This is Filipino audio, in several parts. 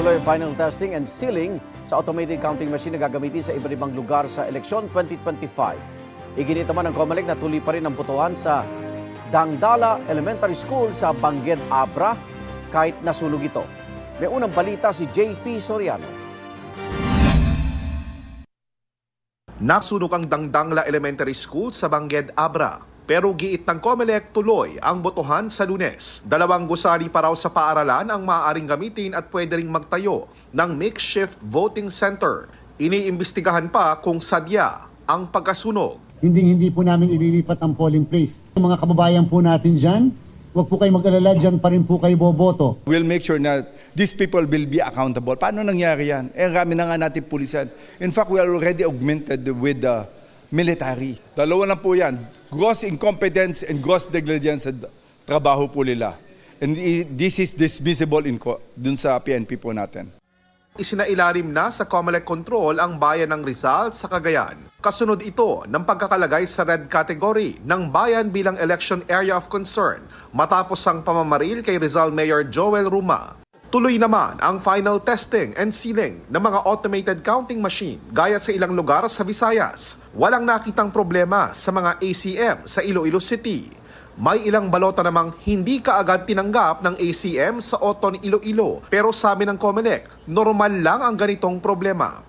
Tuloy ang final testing and sealing sa automated counting machine na gagamitin sa iba't ibang lugar sa eleksyon 2025. Iginit naman ng COMELEC na tuloy pa rin ang botohan sa Dangdala Elementary School sa Bangged Abra kahit nasunog ito. May unang balita si JP Soriano. Nasunog ang Dangdala Elementary School sa Bangged Abra. Pero giit ng COMELEC tuloy ang botohan sa Lunes. 2 gusali pa raw sa paaralan ang maaaring gamitin at pwede ring magtayo ng makeshift voting center. Iniimbestigahan pa kung sadya ang pagkasunog. Hindi po namin ililipat ang polling place. Mga kababayan po natin dyan, huwag po kayo mag-alala, dyan pa rin po kayo boboto. We'll make sure na these people will be accountable. Paano nangyari yan? Rami na nga natin pulisan. In fact, we are already augmented with the military. Dalawa na po yan. Gross incompetence and gross negligence sa trabaho po nila. And this is dismissible dun sa PNP po natin. Isinailalim na sa COMELEC control ang bayan ng Rizal sa Cagayan. Kasunod ito ng pagkakalagay sa red category ng bayan bilang election area of concern matapos ang pamamaril kay Rizal Mayor Joel Ruma. Tuloy naman ang final testing and sealing ng mga automated counting machine gaya sa ilang lugar sa Visayas. Walang nakitang problema sa mga ACM sa Iloilo City. May ilang balota namang hindi kaagad tinanggap ng ACM sa Oton, Iloilo. Pero sabi ng COMELEC, normal lang ang ganitong problema.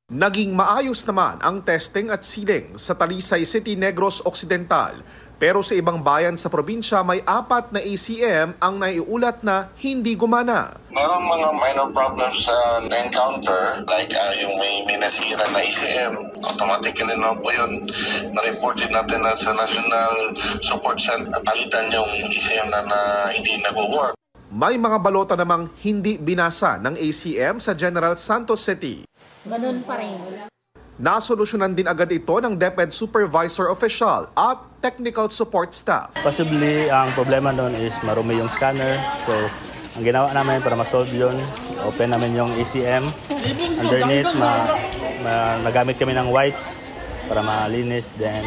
Naging maayos naman ang testing at sealing sa Talisay City, Negros Occidental. Pero sa ibang bayan sa probinsya, may 4 na ACM ang naiulat na hindi gumana. Merong mga minor problems sa na-encounter, like yung may nasira na ACM. Automatically na po yun. Na-reported natin na sa National Support Center. Palitan yung ACM na hindi nag-work. May mga balota namang hindi binasa ng ACM sa General Santos City. Ganun pa rin. Nasolusyonan din agad ito ng DepEd Supervisor Official at Technical Support Staff. Possibly, ang problema doon is marumi yung scanner. So, ang ginawa namin para ma-solve yun, open namin yung ACM. Underneath, nagamit kami ng wipes para malinis. Then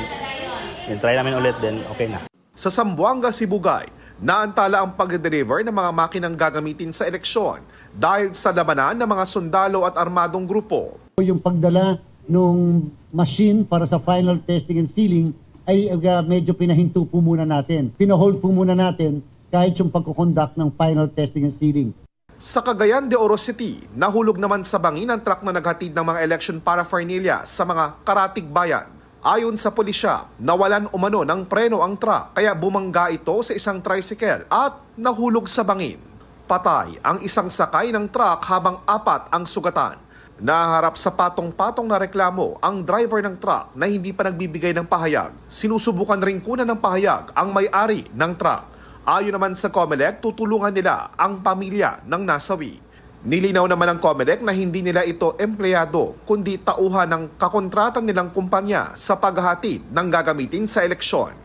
try namin ulit, then okay na. Sa Zamboanga, Sibugay, naantala ang pag-deliver ng mga makinang gagamitin sa eleksyon dahil sa labanan ng mga sundalo at armadong grupo. Yung pagdala ng machine para sa final testing and sealing ay medyo pinahinto po muna natin. Pinahold po muna natin kahit yung pagkukonduct ng final testing and sealing. Sa Cagayan de Oro City, nahulog naman sa bangin ang truck na naghatid ng mga election paraphernalia sa mga karatig bayan. Ayon sa pulisya, nawalan umano ng preno ang truck kaya bumangga ito sa isang tricycle at nahulog sa bangin. Patay ang isang sakay ng truck habang 4 ang sugatan. Naharap sa patong-patong na reklamo ang driver ng truck na hindi pa nagbibigay ng pahayag. Sinusubukan rin kunan ng pahayag ang may-ari ng truck. Ayon naman sa COMELEC, tutulungan nila ang pamilya ng nasawi. Nilinaw naman ng COMELEC na hindi nila ito empleyado kundi tauhan ng kakontratan nilang kumpanya sa paghahatid ng gagamitin sa eleksyon.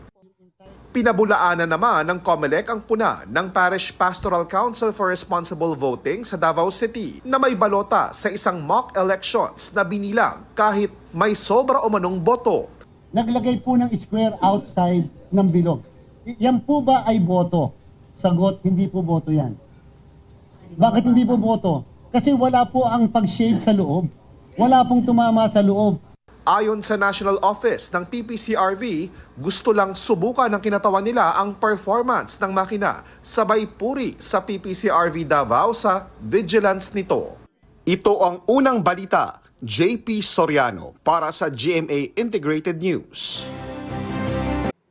Pinabulaanan naman ng COMELEC ang puna ng Parish Pastoral Council for Responsible Voting sa Davao City na may balota sa isang mock elections na binilang kahit may sobra o manong boto. Naglagay po ng square outside ng bilog. Yan po ba ay boto? Sagot, hindi po boto yan. Bakit hindi po boto? Kasi wala po ang pag-shade sa loob. Wala pong tumama sa loob. Ayon sa National Office ng PPCRV, gusto lang subukan ng kinatawan nila ang performance ng makina. Sabay puri sa PPCRV Davao sa vigilance nito. Ito ang unang balita. JP Soriano para sa GMA Integrated News.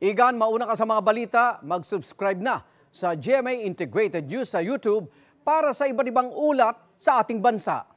Igan, mauna ka sa mga balita, mag-subscribe na sa GMA Integrated News sa YouTube para sa iba't ibang ulat sa ating bansa.